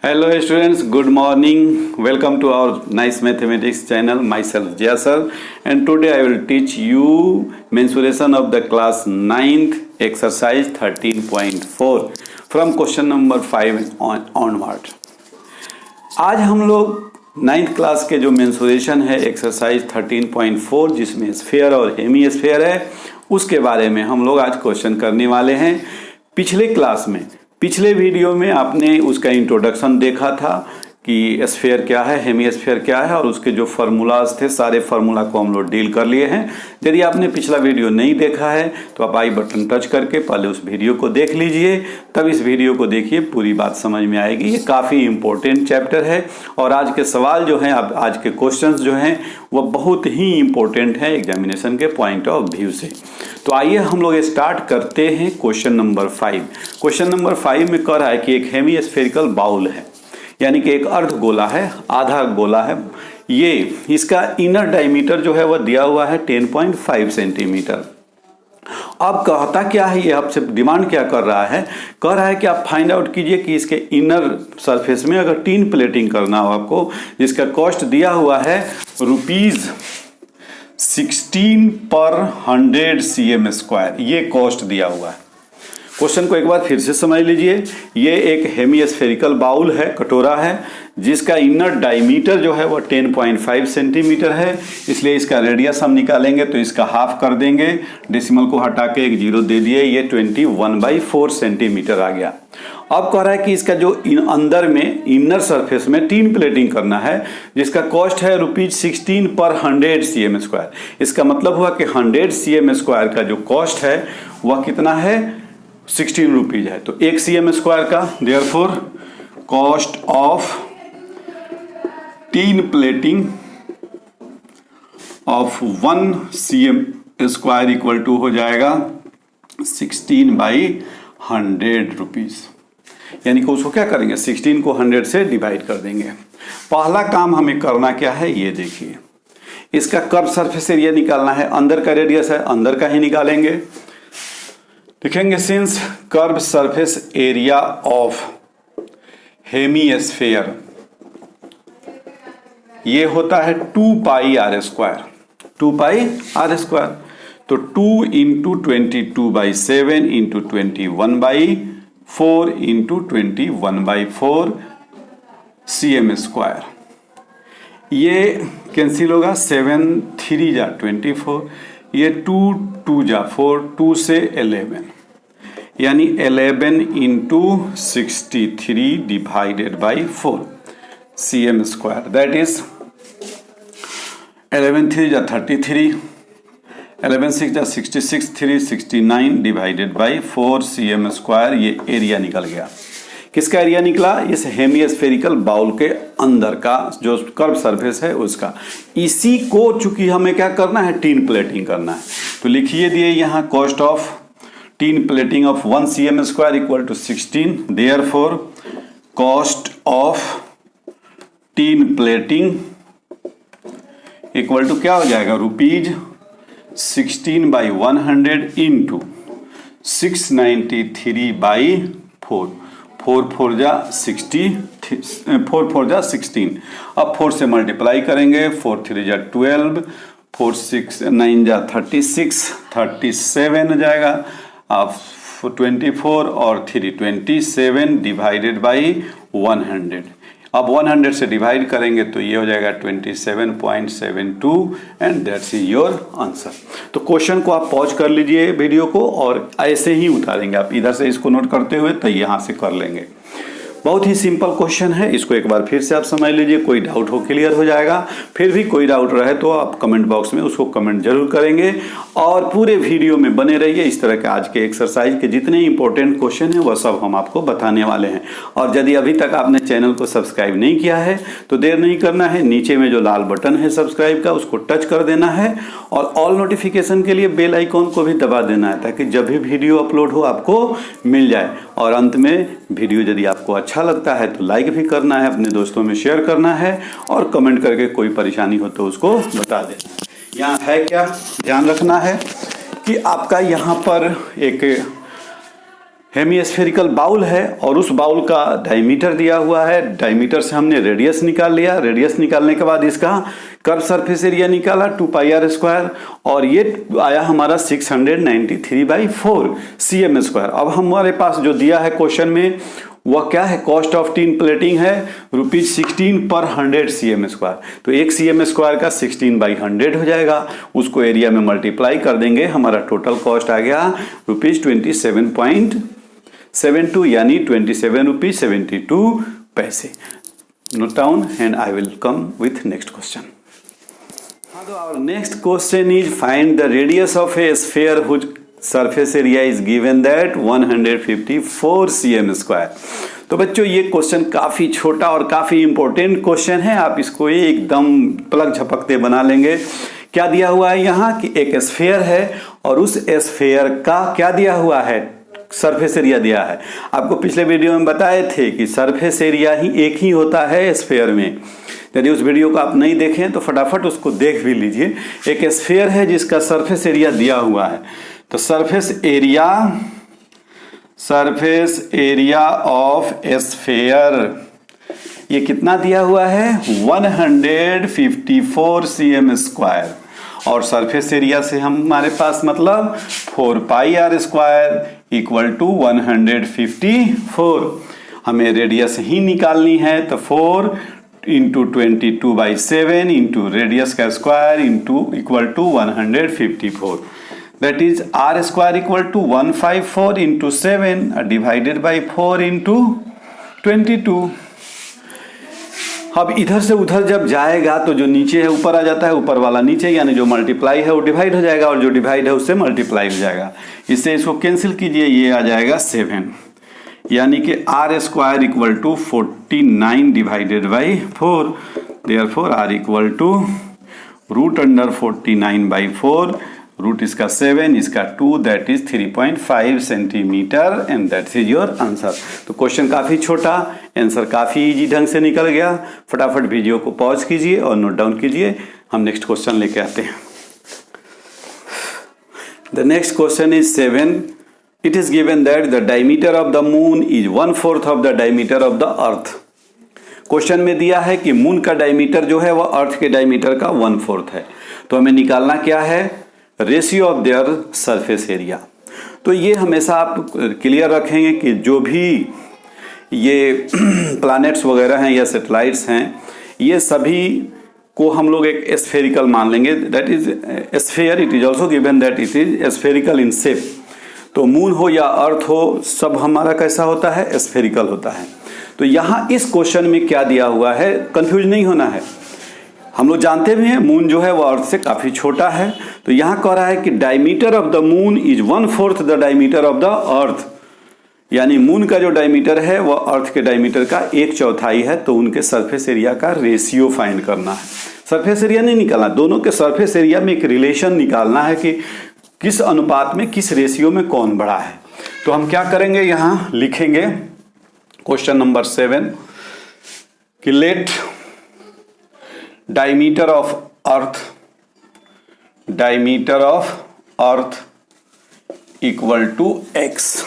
Hello students, good morning. Welcome to our nice mathematics channel. Myself Jaya sir, and today I will teach you mensuration of the class 9th exercise 13.4 from question number 5 onward. आज हम लोग 9th class के जो mensuration है exercise 13.4 जिसमें sphere और Hemy sphere है उसके बारे में हम लोग आज क्वेश्चन करने वाले हैं। पिछले वीडियो में आपने उसका इंट्रोडक्शन देखा था कि स्फीयर क्या है, हेमी स्फीयर क्या है और उसके जो फार्मूलाज थे सारे फार्मूला को हम लोग डील कर लिए हैं। यदि आपने पिछला वीडियो नहीं देखा है तो आप आई बटन टच करके पहले उस वीडियो को देख लीजिए, तब इस वीडियो को देखिए, पूरी बात समझ में आएगी। ये काफ़ी इम्पोर्टेंट चैप्टर है और आज के सवाल जो हैं, आज के क्वेश्चंस जो हैं वो बहुत ही इम्पोर्टेंट हैं एग्जामिनेशन के पॉइंट ऑफ व्यू से। तो आइए हम लोग स्टार्ट करते हैं क्वेश्चन नंबर 5। क्वेश्चन नंबर 5 में कह रहा है कि एक हेमी स्फेरिकल बाउल है, यानी कि एक अर्ध गोला है, आधा गोला है। ये इसका इनर डायमीटर जो है वह दिया हुआ है 10.5 सेंटीमीटर। अब कहता क्या है, ये आपसे डिमांड क्या कर रहा है, कह रहा है कि आप फाइंड आउट कीजिए कि इसके इनर सरफेस में अगर टीन प्लेटिंग करना हो आपको, जिसका कॉस्ट दिया हुआ है ₹16 पर 100 cm², ये कॉस्ट दिया हुआ है। क्वेश्चन को एक बार फिर से समझ लीजिए। ये एक हेमी स्फेरिकल बाउल है, कटोरा है, जिसका इनर डायमीटर जो है वो 10.5 सेंटीमीटर है। इसलिए इसका रेडियस हम निकालेंगे तो इसका हाफ कर देंगे, डेसिमल को हटा के एक जीरो दे दिए, ये 21/4 सेंटीमीटर आ गया। अब कह रहा है कि इसका जो अंदर में इनर सरफेस में टीन प्लेटिंग करना है, जिसका कॉस्ट है ₹16 पर 100 cm²। इसका मतलब हुआ कि 100 cm² का जो कॉस्ट है वह कितना है, 16 रुपीज है। तो 1 cm² का, therefore cost of tin plating of 1 cm² equal to हो जाएगा 16/100 रुपीज। यानी कि उसको क्या करेंगे, 16 को 100 से डिवाइड कर देंगे। पहला काम हमें करना क्या है, ये देखिए, इसका कर्व सरफेस एरिया निकालना है। अंदर का रेडियस है, अंदर का ही निकालेंगे। लिखेंगे since curve surface area of hemisphere ये होता है 2πr²। 2πr², तो 2 × 22/7 × 21/4 × 21/4 cm²। ये कैंसिल होगा, 7 3 जा 24, ये 2 2 जा 4, 2 से 11, यानी 11 × 63 divided by 4 cm²। That is 11 3 जा 33, 11 6 जा 66, 3 69 डिवाइडेड बाई 4 cm²। ये एरिया निकल गया। किसका एरिया निकला, इस हेमी स्फेरिकल बाउल के अंदर का जो कर्व सरफेस है उसका। इसी को चूंकि हमें क्या करना है, टीन प्लेटिंग करना है, तो लिखिए दिए यहाँ cost of tin plating of 1 cm² equal to 16। Therefore cost of tin plating equal to क्या हो जाएगा, ₹16/100 इंटू 693/4। 4 4 जा 16। अब 4 से मल्टीप्लाई करेंगे, 4 3 जा 12, 4 6 9 जा 36, 37 हो जाएगा। अब 24 और 3 27 डिवाइडेड बाई 100। अब 100 से डिवाइड करेंगे तो ये हो जाएगा 27.72 एंड दैट्स योर आंसर। तो क्वेश्चन को आप पॉज कर लीजिए वीडियो को और ऐसे ही उतारेंगे। आप इधर से इसको नोट करते हुए तो यहाँ से कर लेंगे। बहुत ही सिंपल क्वेश्चन है, इसको एक बार फिर से आप समझ लीजिए, कोई डाउट हो क्लियर हो जाएगा। फिर भी कोई डाउट रहे तो आप कमेंट बॉक्स में उसको कमेंट जरूर करेंगे और पूरे वीडियो में बने रहिए। इस तरह के आज के एक्सरसाइज के जितने इंपॉर्टेंट क्वेश्चन हैं वह सब हम आपको बताने वाले हैं। और यदि अभी तक आपने चैनल को सब्सक्राइब नहीं किया है तो देर नहीं करना है, नीचे में जो लाल बटन है सब्सक्राइब का उसको टच कर देना है और ऑल नोटिफिकेशन के लिए बेल आइकॉन को भी दबा देना है, ताकि जब भी वीडियो अपलोड हो आपको मिल जाए। और अंत में वीडियो यदि आपको अच्छा लगता है तो लाइक भी करना है, अपने दोस्तों में शेयर करना है और कमेंट करके कोई परेशानी हो तो उसको बता देना है। यहाँ है क्या ध्यान रखना है कि आपका यहाँ पर एक हेमीस्फेरिकल बाउल है और उस बाउल का डायमीटर दिया हुआ है, डायमीटर से हमने रेडियस निकाल लिया, रेडियस निकालने के बाद इसका कर्व सरफेस एरिया निकाला 2πr² और ये आया हमारा 693/4 cm²। अब हमारे पास जो दिया है क्वेश्चन में वह क्या है, कॉस्ट ऑफ टिन प्लेटिंग है ₹16 पर 100 cm²। तो 1 cm² का 16/100 हो जाएगा, उसको एरिया में मल्टीप्लाई कर देंगे, हमारा टोटल कॉस्ट आ गया ₹27.72 यानी 27 रुपीज 72 पैसे। Note down and I will come with next question. तो our next question is find the radius of a sphere whose surface area is given that 154 cm²। तो बच्चों ये क्वेश्चन काफी छोटा और काफी इंपॉर्टेंट क्वेश्चन है, आप इसको एकदम पलक झपकते बना लेंगे। क्या दिया हुआ है यहाँ कि एक स्फीयर है और उस स्फीयर का क्या दिया हुआ है, सरफेस एरिया दिया है। आपको पिछले वीडियो में बताए थे कि सरफेस एरिया ही एक ही होता है स्फीयर में। यदि उस वीडियो को आप नहीं देखें तो फटाफट उसको देख भी लीजिए। एक स्फीयर है जिसका सरफेस एरिया दिया हुआ है, तो सरफेस एरिया ऑफ स्फीयर ये कितना दिया हुआ है 154 cm² और सरफेस एरिया से हमारे पास मतलब 4πr² इक्वल टू 154। हमें रेडियस ही निकालनी है, तो 4 इंटू 22/7 इंटू रेडियस का square into equal to 154, that is r² equal to 154 into 7 divided by 4 into 22। अब इधर से उधर जब जाएगा तो जो नीचे है ऊपर आ जाता है, ऊपर वाला नीचे, यानी जो मल्टीप्लाई है वो डिवाइड हो जाएगा और जो डिवाइड है उससे मल्टीप्लाई हो जाएगा। इससे इसको कैंसिल कीजिए, ये आ जाएगा 7, यानी कि r² equal to 49 divided by 4, therefore r equal to √49/4, root इसका 7 इसका 2 that is 3.5 centimetre and that's is your answer. तो क्वेश्चन काफी छोटा, आंसर काफी इजी ढंग से निकल गया। फटाफट वीडियो को पॉज कीजिए और नोट डाउन कीजिए। हम नेक्स्ट क्वेश्चन लेके आते हैं। The next question is 7। It is given that the diameter of the moon is 1/4 of the diameter of the earth। Question में दिया है कि मून का डायमीटर जो है वह अर्थ के डायमीटर का 1/4 है। तो हमें निकालना क्या है, ratio of their surface area. तो ये हमेशा आप क्लियर रखेंगे कि जो भी ये प्लैनेट्स वगैरह हैं या सैटेलाइट्स हैं, ये सभी को हम लोग एक स्फेरिकल मान लेंगे, that is sphere. It is also given that it is spherical in shape. तो मून हो या अर्थ हो, सब हमारा कैसा होता है, स्फेरिकल होता है। तो यहाँ इस क्वेश्चन में क्या दिया हुआ है, कंफ्यूज नहीं होना है। हम लोग जानते भी हैं मून जो है वो अर्थ से काफी छोटा है। तो यहाँ कह रहा है कि diameter of the moon is 1/4 the diameter of the earth, यानी मून का जो डायमीटर है वह अर्थ के डायमीटर का 1/4 है। तो उनके सरफेस एरिया का रेशियो फाइंड करना है, सरफेस एरिया नहीं निकालना, दोनों के सरफेस एरिया में एक रिलेशन निकालना है कि किस अनुपात में किस रेशियो में कौन बड़ा है। तो हम क्या करेंगे, यहां लिखेंगे क्वेश्चन नंबर 7 कि let diameter of earth equal to x।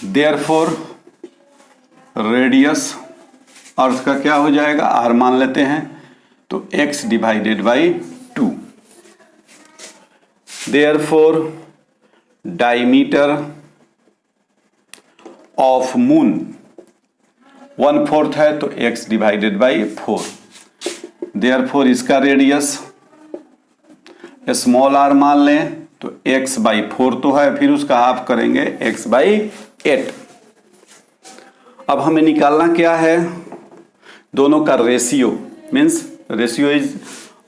Therefore radius earth का क्या हो जाएगा, r मान लेते हैं, तो x divided by 2। Therefore diameter of moon 1/4 है, तो x डिवाइडेड बाई 4। देयरफॉर इसका रेडियस स्मॉल r मान लें तो x/4 तो है, फिर उसका हाफ करेंगे x/8। अब हमें निकालना क्या है, दोनों का ratio, means ratio is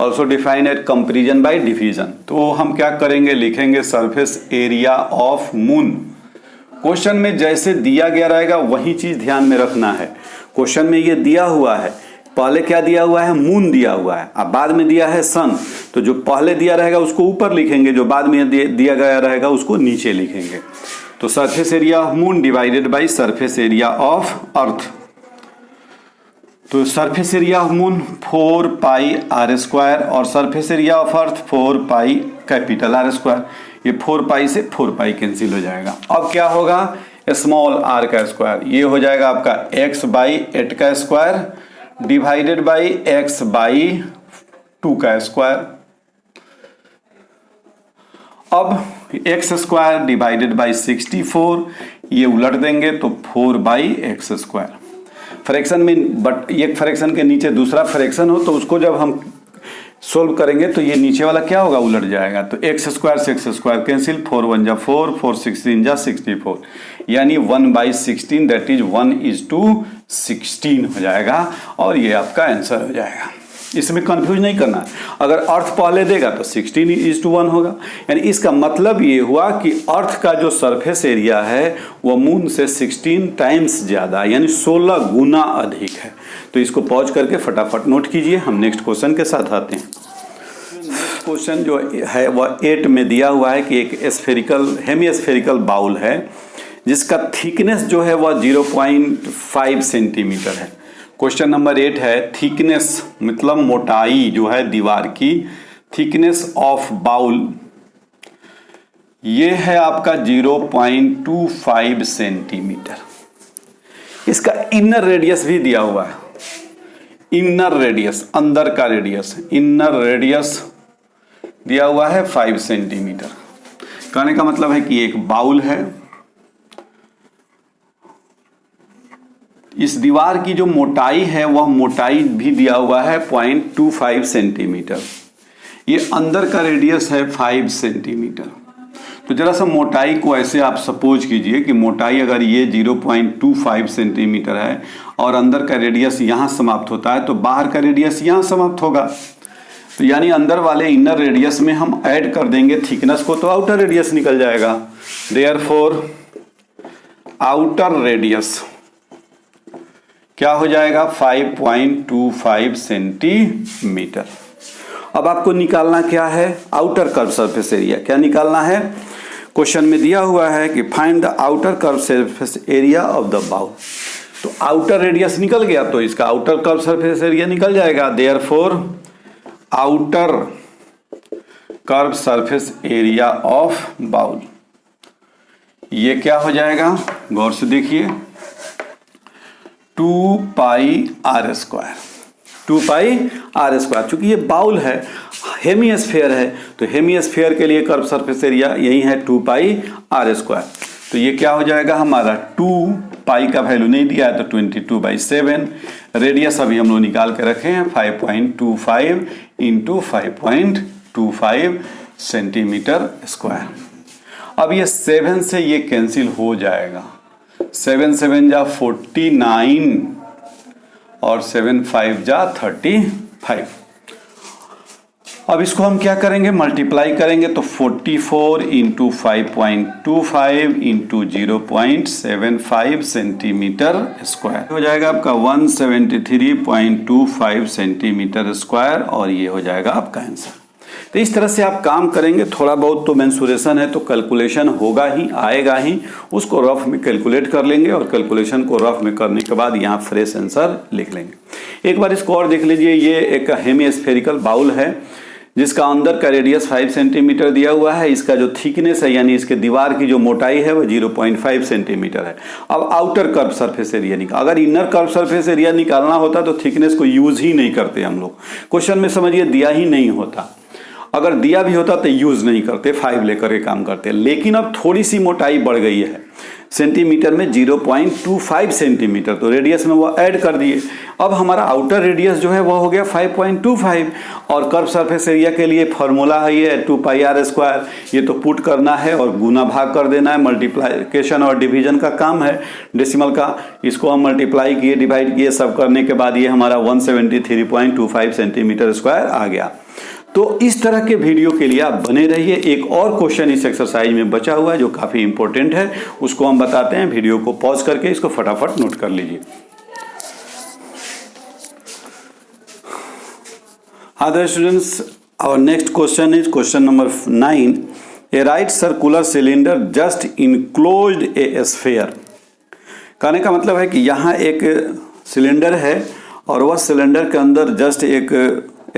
also defined at comparison by division. तो हम क्या करेंगे, लिखेंगे surface area of moon. Question में जैसे दिया गया रहेगा वही चीज ध्यान में रखना है। क्वेश्चन में ये दिया हुआ है, पहले क्या दिया हुआ है, मून दिया हुआ है, अब बाद में दिया है सन। तो जो पहले दिया रहेगा उसको ऊपर लिखेंगे, जो बाद में दिया गया रहेगा उसको नीचे लिखेंगे। तो surface area of moon divided by surface area of earth. तो surface area of moon 4πr² और surface area of earth 4π capital R square. ये 4 पाई से 4 पाई कैंसिल हो जाएगा। अब क्या होगा, स्मॉल आर का स्क्वायर, ये हो जाएगा आपका x बाई 8 का square divided by x by 2 का स्क्वायर। अब एक्स स्क्वायर डिवाइडेड बाई 64, ये उलट देंगे तो 4 बाई एक्स स्क्वायर। फ्रैक्शन में बट एक फ्रैक्शन के नीचे दूसरा फ्रैक्शन हो तो उसको जब हम सोल्व करेंगे तो ये नीचे वाला क्या होगा, उलट जाएगा। तो एक्स स्क्वायर से एक्स स्क्वायर कैंसिल, 4 1 जा 4, 4 16 जा 64, यानी 1 बाई 16 दैट इज 1:16 हो जाएगा और ये आपका आंसर हो जाएगा। इसमें कंफ्यूज नहीं करना है, अगर अर्थ पहले देगा तो 16:1 होगा। यानी इसका मतलब ये हुआ कि अर्थ का जो सरफेस एरिया है वो मून से 16 टाइम्स ज़्यादा यानी 16 गुना अधिक है। तो इसको पॉज करके फटाफट नोट कीजिए, हम नेक्स्ट क्वेश्चन के साथ आते हैं। नेक्स्ट क्वेश्चन जो है वह 8 में दिया हुआ है कि एक स्फेरिकल हेमी-स्फेरिकल बाउल है जिसका थिकनेस जो है वह 0.5 सेंटीमीटर है। क्वेश्चन नंबर 8 है, थिकनेस मतलब मोटाई जो है दीवार की, थिकनेस ऑफ बाउल ये है आपका 0.25 सेंटीमीटर। इसका इनर रेडियस भी दिया हुआ है, इनर रेडियस अंदर का रेडियस, इनर रेडियस दिया हुआ है 5 सेंटीमीटर। कहने का मतलब है कि एक बाउल है, इस दीवार की जो मोटाई है वह मोटाई भी दिया हुआ है 0.25 सेंटीमीटर, ये अंदर का रेडियस है 5 सेंटीमीटर। तो जरा सा मोटाई को ऐसे आप सपोज कीजिए कि मोटाई अगर ये 0.25 सेंटीमीटर है और अंदर का रेडियस यहाँ समाप्त होता है तो बाहर का रेडियस यहाँ समाप्त होगा। तो यानी अंदर वाले इनर रेडियस में हम ऐड कर देंगे थिकनेस को तो आउटर रेडियस निकल जाएगा। देयरफॉर आउटर रेडियस क्या हो जाएगा, 5.25 सेंटीमीटर। अब आपको निकालना क्या है, आउटर कर्व सरफेस एरिया। क्या निकालना है, क्वेश्चन में दिया हुआ है कि find the outer curve surface area of the bowl. तो आउटर रेडियस निकल गया तो इसका आउटर कर्व सरफेस एरिया निकल जाएगा। Therefore outer curve surface area of bowl ये क्या हो जाएगा, गौर से देखिए, 2 pi R square, 2 pi R square. चूंकि ये बाउल है, हेमीस्फीयर है, तो हेमीस्फीयर के लिए कर्व सरफेस एरिया यही है 2 पाई आर स्क्वायर। तो ये क्या हो जाएगा हमारा, 2 पाई का वैल्यू नहीं दिया है तो 22/7, रेडियस अभी हम लोग निकाल के रखे हैं 5.25 इंटू 5.25 सेंटीमीटर स्क्वायर। अब ये 7 से ये कैंसिल हो जाएगा, 7 7 जा 49 और 7 5 जा 35। अब इसको हम क्या करेंगे, मल्टीप्लाई करेंगे तो 44 इंटू 5.25 इंटू 0.75 सेंटीमीटर स्क्वायर हो जाएगा आपका 173.25 सेंटीमीटर स्क्वायर और ये हो जाएगा आपका आंसर। तो इस तरह से आप काम करेंगे, थोड़ा बहुत तो मेंसुरेशन है तो कैलकुलेशन होगा ही, आएगा ही, उसको रफ में कैलकुलेट कर लेंगे और कैलकुलेशन को रफ में करने के बाद यहाँ फ्रेश आंसर लिख लेंगे। एक बार इसको और देख लीजिए, ये एक हेमीस्फेरिकल बाउल है जिसका अंदर का रेडियस 5 सेंटीमीटर दिया हुआ है, इसका जो थिकनेस है यानी इसके दीवार की जो मोटाई है वो 0.5 सेंटीमीटर है। अब आउटर कर्व सरफेस एरिया निकाल, अगर इनर कर्व सरफेस एरिया निकालना होता तो थिकनेस को यूज ही नहीं करते हम लोग, क्वेश्चन में समझिए दिया ही नहीं होता, अगर दिया भी होता तो यूज नहीं करते, 5 लेकर के काम करते। लेकिन अब थोड़ी सी मोटाई बढ़ गई है, सेंटीमीटर में 0.25 सेंटीमीटर, तो रेडियस में वो ऐड कर दिए। अब हमारा आउटर रेडियस जो है वो हो गया 5.25 और कर्व सरफेस एरिया के लिए फॉर्मूला है ये 2 पाई आर स्क्वायर, ये तो पुट करना है और गुना भाग कर देना है, मल्टीप्लिकेशन और डिवीजन का काम है डेसिमल का। इसको हम मल्टीप्लाई किए, डिवाइड किए, सब करने के बाद ये हमारा 173.25 सेंटीमीटर स्क्वायर आ गया। तो इस तरह के वीडियो के लिए आप बने रहिए। एक और क्वेश्चन इस एक्सरसाइज में बचा हुआ है जो काफी इंपॉर्टेंट है, उसको हम बताते हैं। वीडियो को पॉज करके इसको फटाफट नोट कर लीजिए। Other students, our next question is question number 9. A right circular cylinder just enclosed a sphere. कहने का मतलब है कि यहाँ एक सिलेंडर है और वह सिलेंडर के अंदर जस्ट एक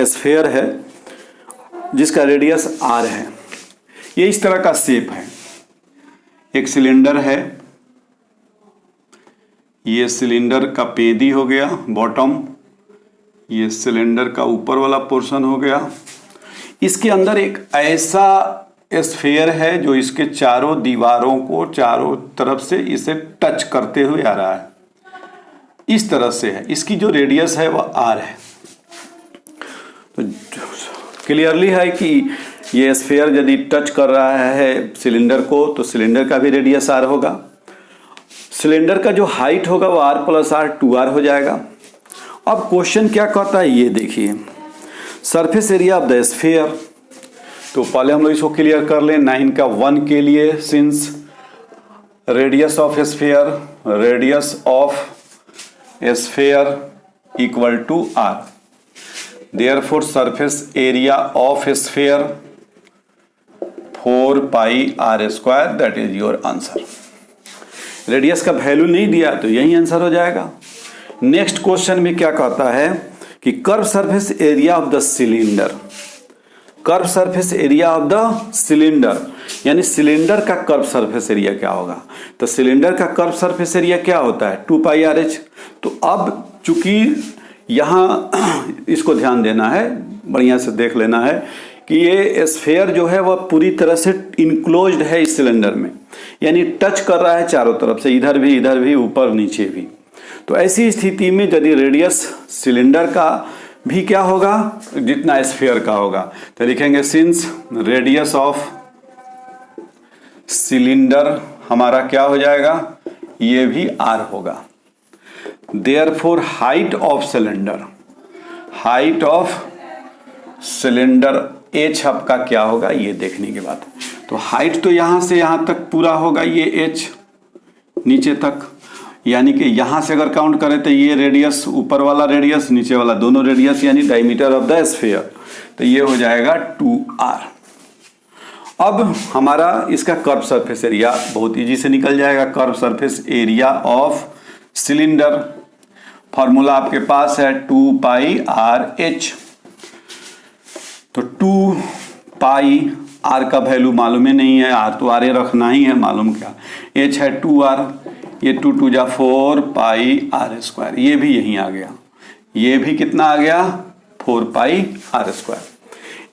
स्फीयर है जिसका रेडियस r है। ये इस तरह का शेप है, एक सिलेंडर है, ये सिलेंडर का पेदी हो गया बॉटम, ये सिलेंडर का ऊपर वाला पोर्शन हो गया। इसके अंदर एक ऐसा स्फीयर है जो इसके चारों दीवारों को चारों तरफ से इसे टच करते हुए आ रहा है, इस तरह से है। इसकी जो रेडियस है वह आर है। तो क्लियरली है कि ये स्फीयर यदि टच कर रहा है सिलेंडर को तो सिलेंडर का भी रेडियस आर होगा। सिलेंडर का जो हाइट होगा वो आर प्लस आर 2r हो जाएगा। अब क्वेश्चन क्या कहता है ये देखिए, surface area of the sphere. तो पहले हम लोग इसको क्लियर कर लें 9 का 1 के लिए, since radius of sphere equal to R, therefore surface area of sphere 4 pi R square, that is your answer. Radius का वैल्यू नहीं दिया तो यही आंसर हो जाएगा। नेक्स्ट क्वेश्चन में क्या कहता है कि curve surface area of the cylinder, curve surface area of the cylinder, यानी सिलेंडर का कर्व सरफेस एरिया क्या होगा। तो सिलेंडर का कर्व सरफेस एरिया क्या होता है 2 पाई आर एच। तो अब चूंकि यहाँ इसको ध्यान देना है, बढ़िया से देख लेना है कि ये स्फीयर जो है वह पूरी तरह से इनक्लोज्ड है इस सिलेंडर में, यानी टच कर रहा है चारों तरफ से, इधर भी, ऊपर नीचे भी। तो ऐसी स्थिति में यदि रेडियस सिलेंडर का भी क्या होगा जितना स्फीयर का होगा, तो लिखेंगे सिंस रेडियस ऑफ सिलेंडर हमारा क्या हो जाएगा, ये भी आर होगा। Therefore height of cylinder H आपका क्या होगा ये देखने के बाद। तो हाइट तो यहां से यहां तक पूरा होगा ये एच नीचे तक, यानी कि यहां से अगर काउंट करें तो ये रेडियस, ऊपर वाला रेडियस नीचे वाला दोनों रेडियस, यानी डायमीटर ऑफ द स्फीयर, तो ये हो जाएगा 2r। अब हमारा इसका कर्व सरफेस एरिया बहुत इजी से निकल जाएगा। Curve surface area of cylinder formula आपके पास है 2 पाई आर एच। तो 2 पाई आर का वैल्यू मालूम ही नहीं है, आर तो आर रखना ही है, मालूम क्या, एच है 2r, ये 2 2 जा 4 पाई आर स्क्वायर, ये भी यहीं आ गया, ये भी कितना आ गया 4 पाई आर स्क्वायर।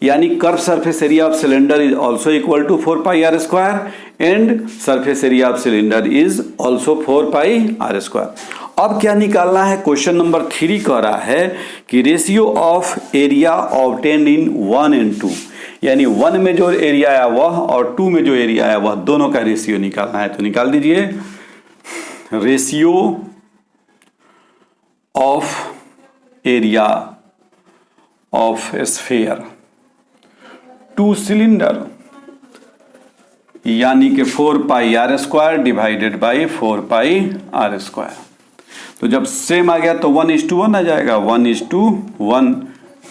यानी curve surface area of cylinder is also equal to 4 pi R square and surface area of cylinder is also 4 pi R square. अब क्या निकालना है, क्वेश्चन नंबर 3 कह रहा है कि ratio of area obtained in 1 and 2, यानी 1 में जो एरिया आया वह और 2 में जो एरिया आया वह दोनों का रेशियो निकालना है। तो निकाल दीजिए, ratio of area of sphere to cylinder, यानी कि 4 pi R square divided by 4 pi R square. तो जब सेम आ गया तो 1:1 आ जाएगा, 1:1,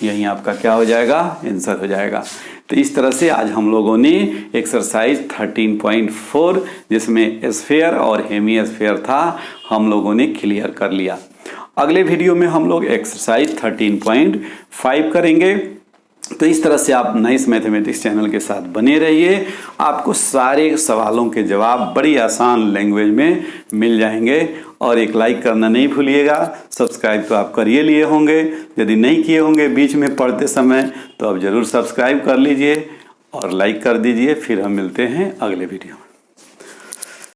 यही आपका क्या हो जाएगा आंसर हो जाएगा। तो इस तरह से आज हम लोगों ने एक्सरसाइज 13.4 जिसमें स्फीयर और हेमी स्फीयर था हम लोगों ने क्लियर कर लिया। अगले वीडियो में हम लोग एक्सरसाइज 13.5 करेंगे। तो इस तरह से आप नाइस मैथमेटिक्स चैनल के साथ बने रहिए, आपको सारे सवालों के जवाब बड़ी आसान लैंग्वेज में मिल जाएंगे। और एक लाइक करना नहीं भूलिएगा, सब्सक्राइब तो आप करिए लिए होंगे, यदि नहीं किए होंगे बीच में पढ़ते समय तो आप ज़रूर सब्सक्राइब कर लीजिए और लाइक कर दीजिए। फिर हम मिलते हैं अगले वीडियो में।